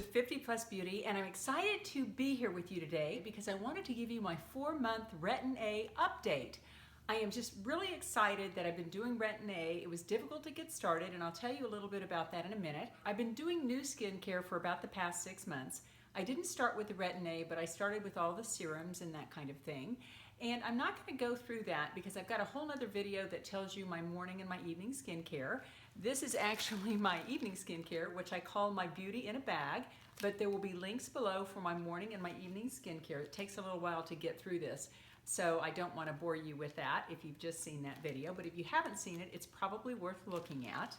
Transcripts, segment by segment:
with 50 Plus Beauty, and I'm excited to be here with you today because I wanted to give you my 4-month Retin A update. I am just really excited that I've been doing Retin A. It was difficult to get started, and I'll tell you a little bit about that in a minute. I've been doing new skincare for about the past 6 months. I didn't start with the Retin A, but I started with all the serums and that kind of thing. And I'm not going to go through that because I've got a whole other video that tells you my morning and my evening skincare. This is actually my evening skincare, which I call my beauty in a bag, but there will be links below for my morning and my evening skincare. It takes a little while to get through this, so I don't want to bore you with that if you've just seen that video, but if you haven't seen it, it's probably worth looking at.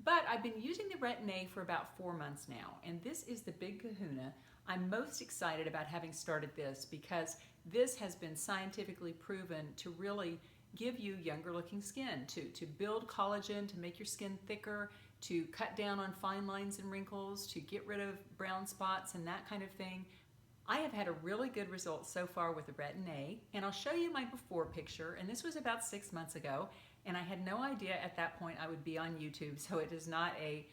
But I've been using the Retin A for about 4 months now, and this is the big kahuna. I'm most excited about having started this because this has been scientifically proven to really give you younger looking skin, to build collagen, to make your skin thicker, to cut down on fine lines and wrinkles, to get rid of brown spots and that kind of thing. I have had a really good result so far with the Retin A, and I'll show you my before picture, and this was about 6 months ago, and I had no idea at that point I would be on YouTube, so it is not a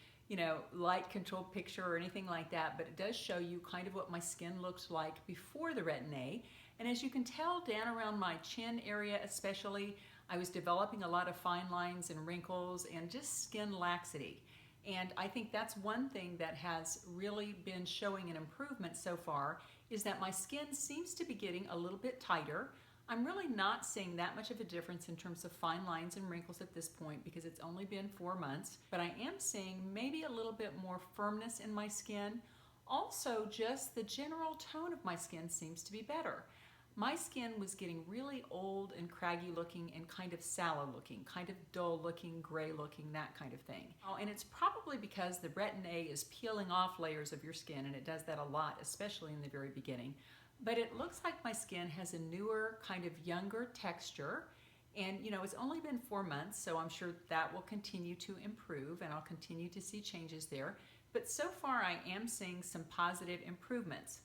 light controlled picture or anything like that, but it does show you kind of what my skin looked like before the Retin A. And as you can tell, down around my chin area especially, I was developing a lot of fine lines and wrinkles and just skin laxity. And I think that's one thing that has really been showing an improvement so far, is that my skin seems to be getting a little bit tighter. I'm really not seeing that much of a difference in terms of fine lines and wrinkles at this point because it's only been 4 months, but I am seeing maybe a little bit more firmness in my skin. Also, just the general tone of my skin seems to be better. My skin was getting really old and craggy looking and kind of sallow looking, kind of dull looking, gray looking, that kind of thing. Oh, and it's probably because the Retin A is peeling off layers of your skin, and it does that a lot, especially in the very beginning. But it looks like my skin has a newer, kind of younger texture. And it's only been 4 months, so I'm sure that will continue to improve and I'll continue to see changes there. But so far I am seeing some positive improvements.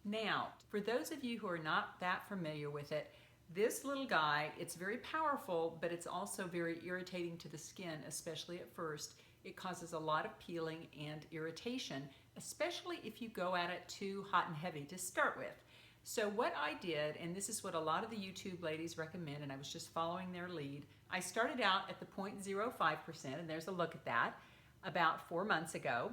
Now, for those of you who are not that familiar with it, this little guy, it's very powerful, but it's also very irritating to the skin, especially at first. It causes a lot of peeling and irritation, especially if you go at it too hot and heavy to start with. So what I did, and this is what a lot of the YouTube ladies recommend, and I was just following their lead, I started out at the 0.05%, and there's a look at that, about 4 months ago.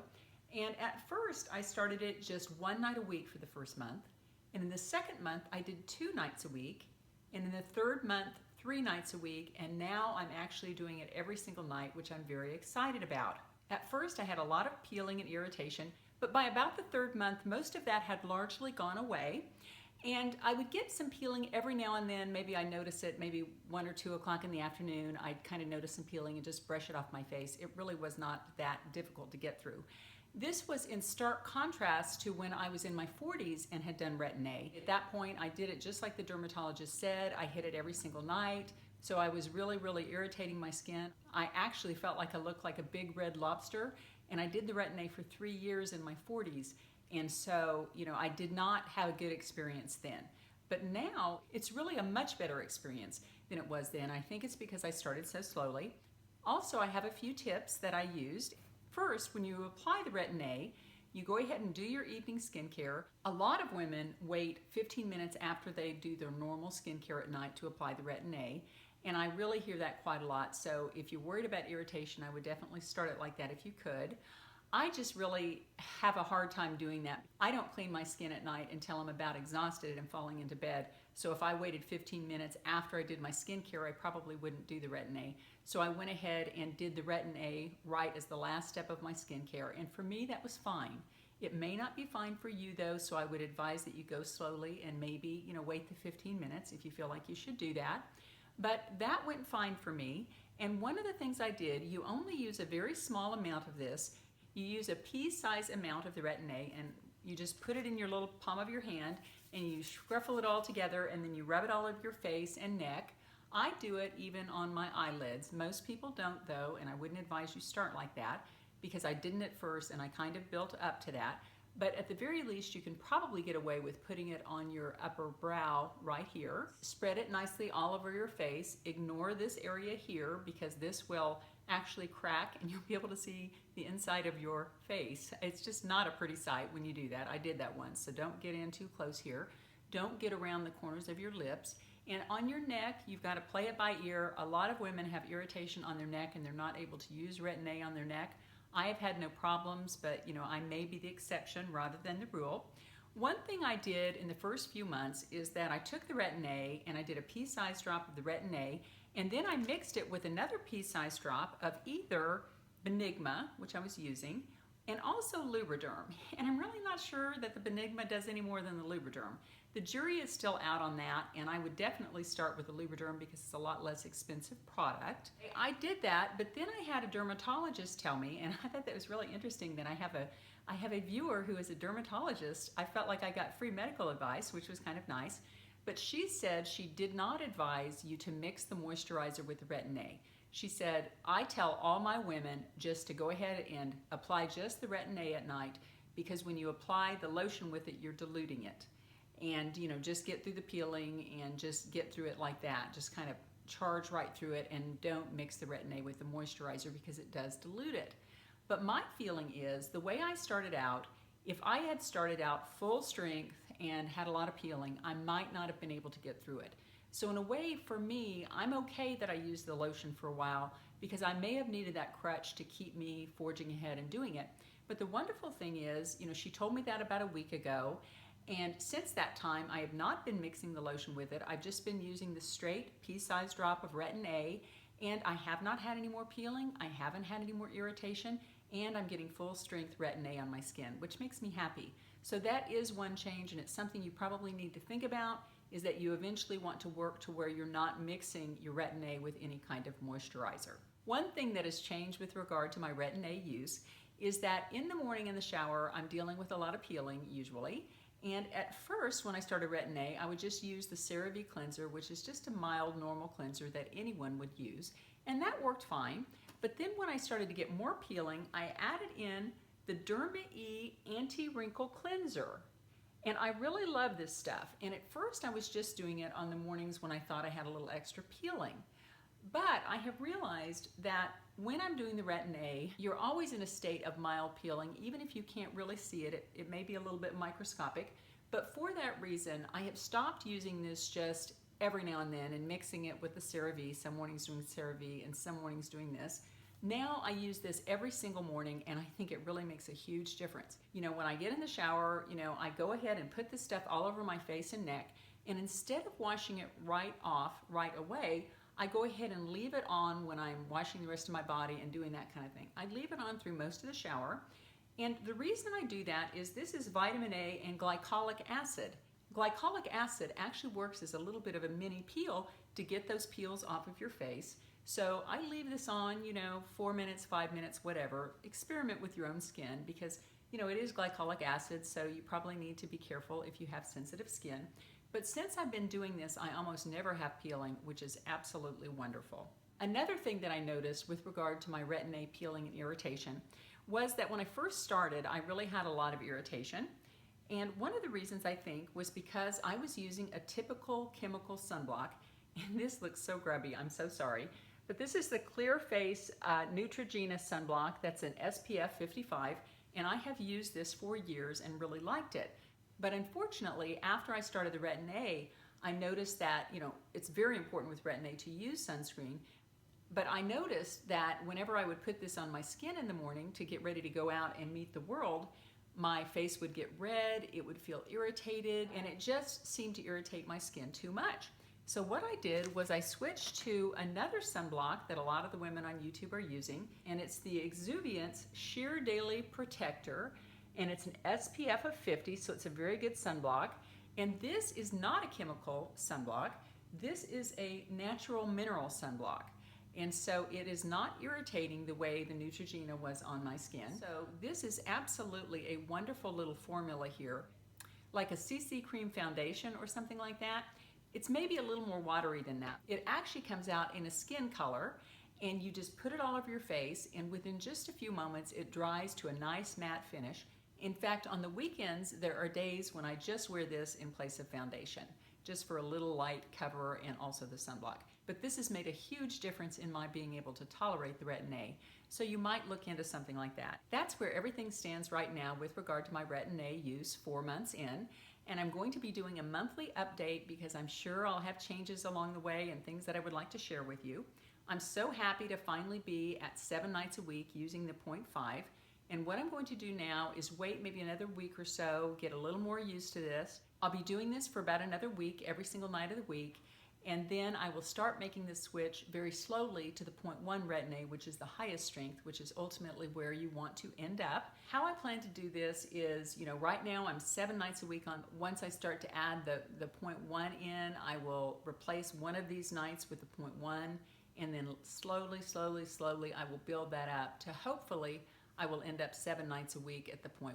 And at first, I started it just 1 night a week for the first month. And in the second month, I did 2 nights a week. And in the third month, 3 nights a week. And now I'm actually doing it every single night, which I'm very excited about. At first, I had a lot of peeling and irritation, but by about the 3rd month, most of that had largely gone away. And I would get some peeling every now and then. Maybe I notice it maybe 1 or 2 o'clock in the afternoon. I'd kind of notice some peeling and just brush it off my face. It really was not that difficult to get through. This was in stark contrast to when I was in my 40s and had done Retin A. At that point, I did it just like the dermatologist said. I hit it every single night. So I was really, really irritating my skin. I actually felt like I looked like a big red lobster. And I did the Retin A for 3 years in my 40s. And so, I did not have a good experience then. But now, it's really a much better experience than it was then. I think it's because I started so slowly. Also, I have a few tips that I used. First, when you apply the Retin A, you go ahead and do your evening skincare. A lot of women wait 15 minutes after they do their normal skincare at night to apply the Retin A. And I really hear that quite a lot. So if you're worried about irritation, I would definitely start it like that if you could. I just really have a hard time doing that. I don't clean my skin at night until I'm about exhausted and falling into bed. So if I waited 15 minutes after I did my skincare, I probably wouldn't do the Retin A. So I went ahead and did the Retin A right as the last step of my skincare. And for me, that was fine. It may not be fine for you though, so I would advise that you go slowly and maybe, wait the 15 minutes if you feel like you should do that. But that went fine for me. And one of the things I did, you only use a very small amount of this. You use a pea-sized amount of the Retin A, and you just put it in your little palm of your hand, and you scruffle it all together, and then you rub it all over your face and neck. I do it even on my eyelids. Most people don't though, and I wouldn't advise you start like that because I didn't at first, and I kind of built up to that. but at the very least you can probably get away with putting it on your upper brow right here. Spread it nicely all over your face. Ignore this area here because this will actually crack and you'll be able to see the inside of your face. It's just not a pretty sight when you do that. I did that once, so don't get in too close here. Don't get around the corners of your lips. And on your neck, you've got to play it by ear. A lot of women have irritation on their neck and they're not able to use Retin A on their neck. I have had no problems, but I may be the exception rather than the rule. One thing I did in the first few months is that I took the Retin A and I did a pea-sized drop of the Retin A, and then I mixed it with another pea-sized drop of either Benigma, which I was using, and also Lubriderm. And I'm really not sure that the Benigma does any more than the Lubriderm. The jury is still out on that, and I would definitely start with the Lubriderm because it's a lot less expensive product. I did that, but then I had a dermatologist tell me, and I thought that was really interesting that I have a viewer who is a dermatologist. I felt like I got free medical advice, which was kind of nice, but she said she did not advise you to mix the moisturizer with the Retin A. She said, I tell all my women just to go ahead and apply just the Retin A at night because when you apply the lotion with it, you're diluting it. And just get through the peeling and just get through it like that. Just kind of charge right through it and don't mix the Retin A with the moisturizer because it does dilute it. But my feeling is the way I started out, if I had started out full strength and had a lot of peeling, I might not have been able to get through it. So in a way, for me, I'm okay that I used the lotion for a while because I may have needed that crutch to keep me forging ahead and doing it. But the wonderful thing is, she told me that about a week ago, and since that time, I have not been mixing the lotion with it. I've just been using the straight pea-sized drop of Retin A, and I have not had any more peeling, I haven't had any more irritation, and I'm getting full strength Retin A on my skin, which makes me happy. So that is one change, and it's something you probably need to think about, is that you eventually want to work to where you're not mixing your Retin A with any kind of moisturizer. One thing that has changed with regard to my Retin A use is that in the morning in the shower, I'm dealing with a lot of peeling usually. And at first, when I started Retin A, I would just use the CeraVe cleanser, which is just a mild, normal cleanser that anyone would use. And that worked fine. But then when I started to get more peeling, I added in the Retin A Anti-Wrinkle Cleanser. And I really love this stuff. And at first, I was just doing it on the mornings when I thought I had a little extra peeling. But I have realized that when I'm doing the Retin A, you're always in a state of mild peeling, even if you can't really see it. It may be a little bit microscopic, but for that reason, I have stopped using this just every now and then and mixing it with the CeraVe. Some mornings doing CeraVe and some mornings doing this. Now I use this every single morning, and I think it really makes a huge difference. When I get in the shower, I go ahead and put this stuff all over my face and neck, and instead of washing it right off right away, I go ahead and leave it on when I'm washing the rest of my body and doing that kind of thing. I leave it on through most of the shower. And the reason I do that is this is vitamin A and glycolic acid. Glycolic acid actually works as a little bit of a mini peel to get those peels off of your face. So I leave this on, 4 minutes, 5 minutes, whatever. Experiment with your own skin because, it is glycolic acid, so you probably need to be careful if you have sensitive skin. But since I've been doing this, I almost never have peeling, which is absolutely wonderful. Another thing that I noticed with regard to my Retin A peeling and irritation was that when I first started, I really had a lot of irritation. And one of the reasons I think was because I was using a typical chemical sunblock. And this looks so grubby, I'm so sorry. But this is the Clear Face Neutrogena sunblock. That's an SPF 55. And I have used this for years and really liked it. But unfortunately, after I started the Retin A, I noticed that, it's very important with Retin A to use sunscreen. But I noticed that whenever I would put this on my skin in the morning to get ready to go out and meet the world, my face would get red, it would feel irritated, and it just seemed to irritate my skin too much. So what I did was I switched to another sunblock that a lot of the women on YouTube are using, and it's the Exuviance Sheer Daily Protector. And it's an SPF of 50, so it's a very good sunblock. And this is not a chemical sunblock. This is a natural mineral sunblock. And so it is not irritating the way the Neutrogena was on my skin. So this is absolutely a wonderful little formula here. Like a CC cream foundation or something like that. It's maybe a little more watery than that. It actually comes out in a skin color, and you just put it all over your face, and within just a few moments, it dries to a nice matte finish. In fact, on the weekends, there are days when I just wear this in place of foundation, just for a little light cover and also the sunblock. But this has made a huge difference in my being able to tolerate the Retin A, so you might look into something like that. That's where everything stands right now with regard to my Retin A use 4 months in, and I'm going to be doing a monthly update because I'm sure I'll have changes along the way and things that I would like to share with you. I'm so happy to finally be at 7 nights a week using the 0.5. And what I'm going to do now is wait maybe another week or so, get a little more used to this. I'll be doing this for about another week, every single night of the week, and then I will start making the switch very slowly to the 0.1 Retin A, which is the highest strength, which is ultimately where you want to end up. How I plan to do this is, right now I'm 7 nights a week on. Once I start to add the 0.1 in, I will replace one of these nights with the 0.1, and then slowly I will build that up to hopefully I will end up 7 nights a week at the 0.1.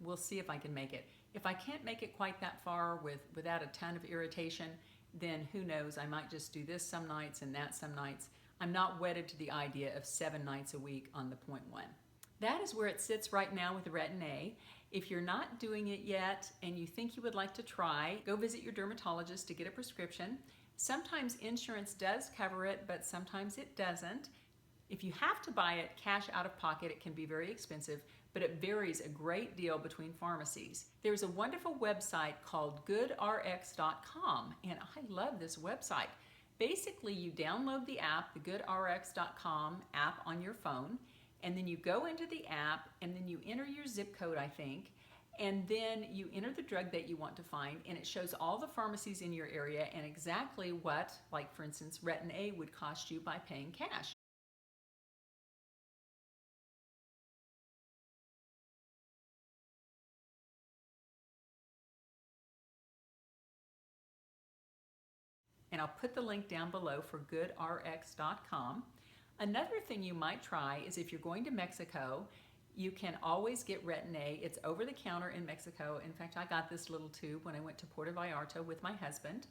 We'll see if I can make it. If I can't make it quite that far without a ton of irritation, then who knows, I might just do this some nights and that some nights. I'm not wedded to the idea of 7 nights a week on the 0.1. That is where it sits right now with the Retin A. If you're not doing it yet and you think you would like to try, go visit your dermatologist to get a prescription. Sometimes insurance does cover it, but sometimes it doesn't. If you have to buy it cash out of pocket, it can be very expensive, but it varies a great deal between pharmacies. There's a wonderful website called goodrx.com, and I love this website. Basically, you download the app, the goodrx.com app on your phone, and then you go into the app, and then you enter your zip code, I think, and then you enter the drug that you want to find, and it shows all the pharmacies in your area and exactly what, like for instance, Retin A would cost you by paying cash. And I'll put the link down below for goodrx.com. Another thing you might try is if you're going to Mexico, you can always get Retin A. It's over the counter in Mexico. In fact, I got this little tube when I went to Puerto Vallarta with my husband.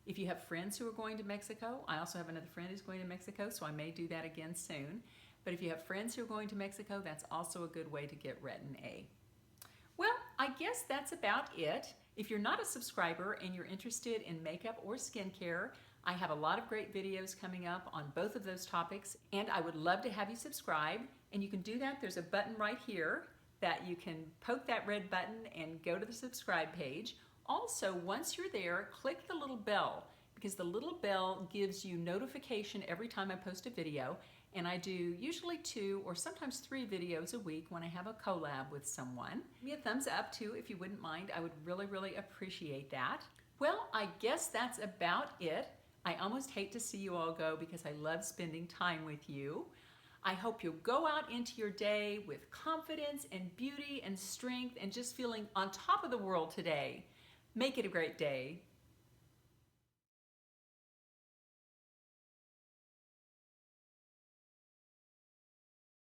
If you have friends who are going to Mexico, I also have another friend who's going to Mexico, so I may do that again soon. But if you have friends who are going to Mexico, that's also a good way to get Retin A. Well, I guess that's about it. If you're not a subscriber and you're interested in makeup or skincare, I have a lot of great videos coming up on both of those topics, and I would love to have you subscribe. And you can do that. There's a button right here that you can poke that red button and go to the subscribe page. Also, once you're there, click the little bell, because the little bell gives you notification every time I post a video. And I do usually 2 or sometimes 3 videos a week when I have a collab with someone. Give me a thumbs up too if you wouldn't mind. I would really appreciate that. Well, I guess that's about it. I almost hate to see you all go because I love spending time with you. I hope you'll go out into your day with confidence and beauty and strength and just feeling on top of the world today. Make it a great day.